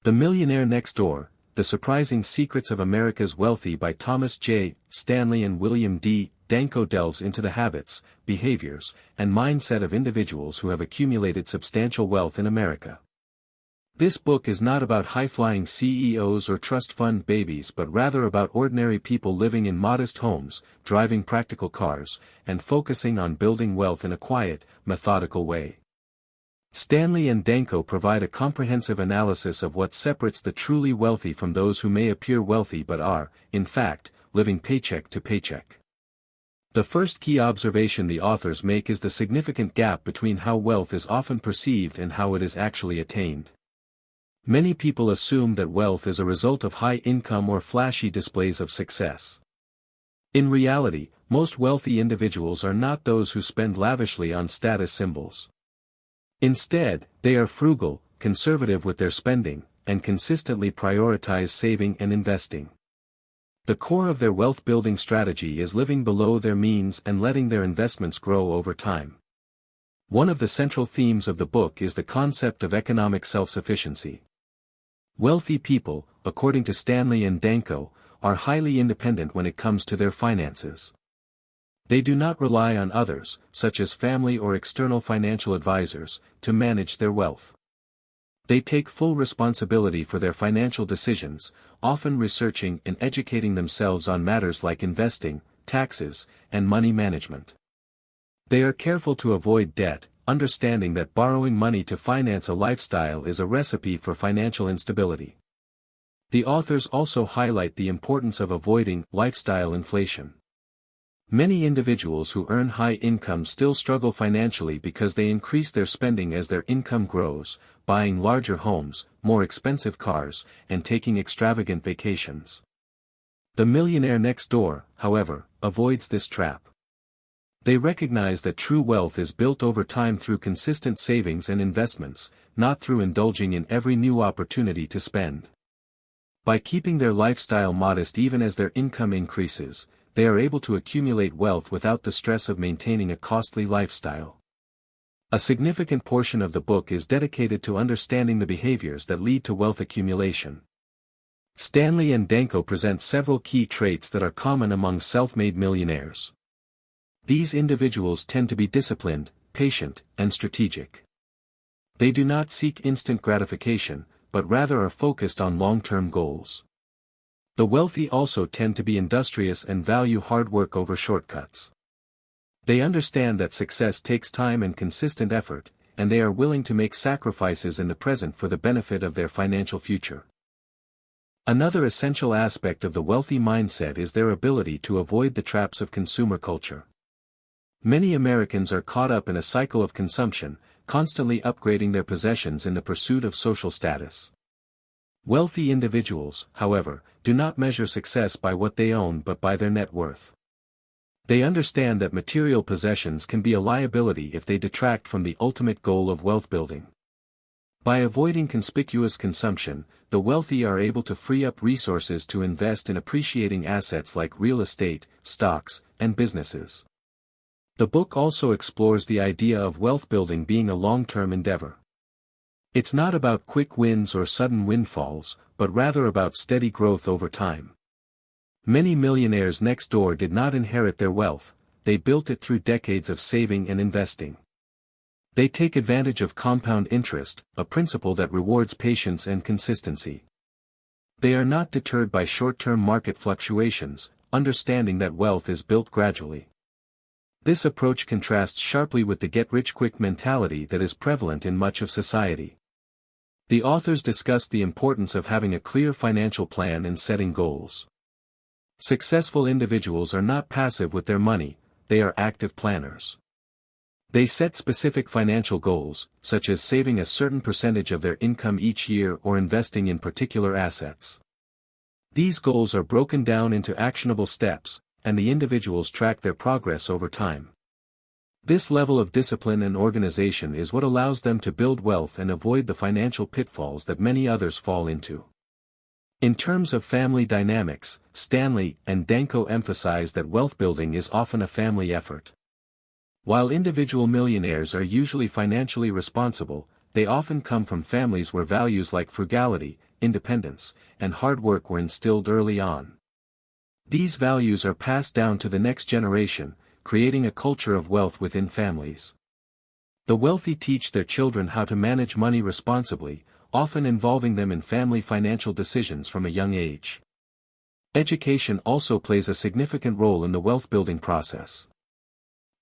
The Millionaire Next Door, The Surprising Secrets of America's Wealthy by Thomas J. Stanley and William D. Danko delves into the habits, behaviors, and mindset of individuals who have accumulated substantial wealth in America. This book is not about high-flying CEOs or trust fund babies but rather about ordinary people living in modest homes, driving practical cars, and focusing on building wealth in a quiet, methodical way. Stanley and Danko provide a comprehensive analysis of what separates the truly wealthy from those who may appear wealthy but are, in fact, living paycheck to paycheck. The first key observation the authors make is the significant gap between how wealth is often perceived and how it is actually attained. Many people assume that wealth is a result of high income or flashy displays of success. In reality, most wealthy individuals are not those who spend lavishly on status symbols. Instead, they are frugal, conservative with their spending, and consistently prioritize saving and investing. The core of their wealth-building strategy is living below their means and letting their investments grow over time. One of the central themes of the book is the concept of economic self-sufficiency. Wealthy people, according to Stanley and Danko, are highly independent when it comes to their finances. They do not rely on others, such as family or external financial advisors, to manage their wealth. They take full responsibility for their financial decisions, often researching and educating themselves on matters like investing, taxes, and money management. They are careful to avoid debt, understanding that borrowing money to finance a lifestyle is a recipe for financial instability. The authors also highlight the importance of avoiding lifestyle inflation. Many individuals who earn high income still struggle financially because they increase their spending as their income grows, buying larger homes, more expensive cars, and taking extravagant vacations. The Millionaire Next Door, however, avoids this trap. They recognize that true wealth is built over time through consistent savings and investments, not through indulging in every new opportunity to spend. By keeping their lifestyle modest even as their income increases, they are able to accumulate wealth without the stress of maintaining a costly lifestyle. A significant portion of the book is dedicated to understanding the behaviors that lead to wealth accumulation. Stanley and Danko present several key traits that are common among self-made millionaires. These individuals tend to be disciplined, patient, and strategic. They do not seek instant gratification, but rather are focused on long-term goals. The wealthy also tend to be industrious and value hard work over shortcuts. They understand that success takes time and consistent effort, and they are willing to make sacrifices in the present for the benefit of their financial future. Another essential aspect of the wealthy mindset is their ability to avoid the traps of consumer culture. Many Americans are caught up in a cycle of consumption, constantly upgrading their possessions in the pursuit of social status. Wealthy individuals, however, do not measure success by what they own but by their net worth. They understand that material possessions can be a liability if they detract from the ultimate goal of wealth building. By avoiding conspicuous consumption, the wealthy are able to free up resources to invest in appreciating assets like real estate, stocks, and businesses. The book also explores the idea of wealth building being a long-term endeavor. It's not about quick wins or sudden windfalls, but rather about steady growth over time. Many millionaires next door did not inherit their wealth, they built it through decades of saving and investing. They take advantage of compound interest, a principle that rewards patience and consistency. They are not deterred by short-term market fluctuations, understanding that wealth is built gradually. This approach contrasts sharply with the get-rich-quick mentality that is prevalent in much of society. The authors discuss the importance of having a clear financial plan and setting goals. Successful individuals are not passive with their money, they are active planners. They set specific financial goals, such as saving a certain percentage of their income each year or investing in particular assets. These goals are broken down into actionable steps, and the individuals track their progress over time. This level of discipline and organization is what allows them to build wealth and avoid the financial pitfalls that many others fall into. In terms of family dynamics, Stanley and Danko emphasize that wealth building is often a family effort. While individual millionaires are usually financially responsible, they often come from families where values like frugality, independence, and hard work were instilled early on. These values are passed down to the next generation, creating a culture of wealth within families. The wealthy teach their children how to manage money responsibly, often involving them in family financial decisions from a young age. Education also plays a significant role in the wealth-building process.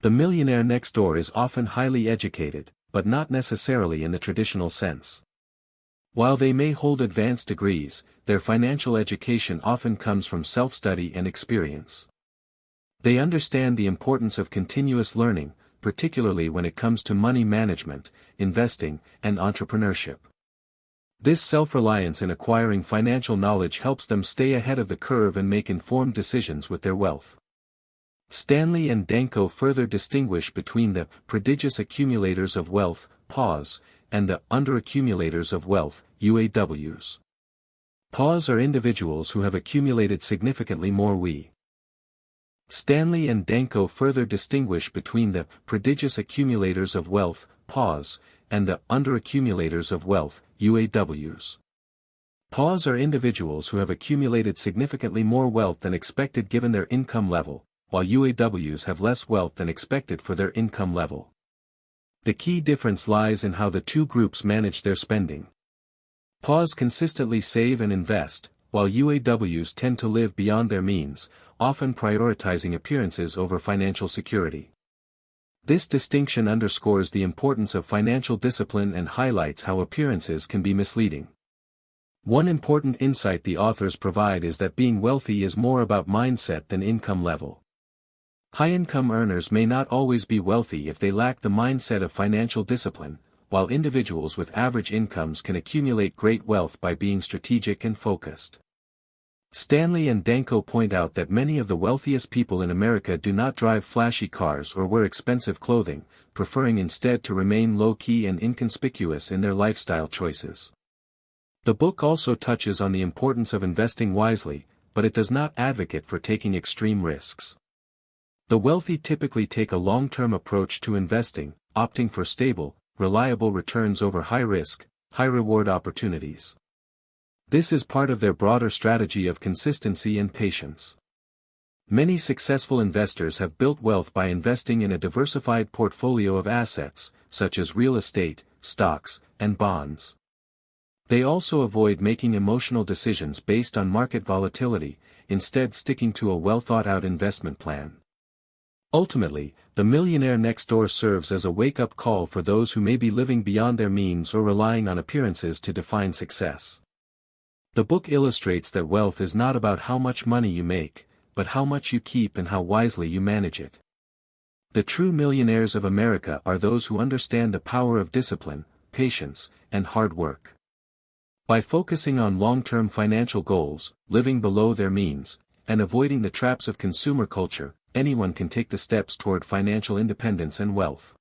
The millionaire next door is often highly educated, but not necessarily in the traditional sense. While they may hold advanced degrees, their financial education often comes from self-study and experience. They understand the importance of continuous learning, particularly when it comes to money management, investing, and entrepreneurship. This self-reliance in acquiring financial knowledge helps them stay ahead of the curve and make informed decisions with their wealth. Stanley and Danko further distinguish between the prodigious accumulators of wealth, PAWs, and the underaccumulators of wealth, UAWs. PAWs are individuals who have accumulated significantly more we. Stanley and Danko further distinguish between the prodigious accumulators of wealth, PAWs, and the underaccumulators of wealth, UAWs. PAWs are individuals who have accumulated significantly more wealth than expected given their income level, while UAWs have less wealth than expected for their income level. The key difference lies in how the two groups manage their spending. PAWs consistently save and invest, while UAWs tend to live beyond their means, often prioritizing appearances over financial security. This distinction underscores the importance of financial discipline and highlights how appearances can be misleading. One important insight the authors provide is that being wealthy is more about mindset than income level. High-income earners may not always be wealthy if they lack the mindset of financial discipline, while individuals with average incomes can accumulate great wealth by being strategic and focused. Stanley and Danko point out that many of the wealthiest people in America do not drive flashy cars or wear expensive clothing, preferring instead to remain low-key and inconspicuous in their lifestyle choices. The book also touches on the importance of investing wisely, but it does not advocate for taking extreme risks. The wealthy typically take a long-term approach to investing, opting for stable, reliable returns over high-risk, high-reward opportunities. This is part of their broader strategy of consistency and patience. Many successful investors have built wealth by investing in a diversified portfolio of assets, such as real estate, stocks, and bonds. They also avoid making emotional decisions based on market volatility, instead sticking to a well-thought-out investment plan. Ultimately, The Millionaire Next Door serves as a wake-up call for those who may be living beyond their means or relying on appearances to define success. The book illustrates that wealth is not about how much money you make, but how much you keep and how wisely you manage it. The true millionaires of America are those who understand the power of discipline, patience, and hard work. By focusing on long-term financial goals, living below their means, and avoiding the traps of consumer culture, anyone can take the steps toward financial independence and wealth.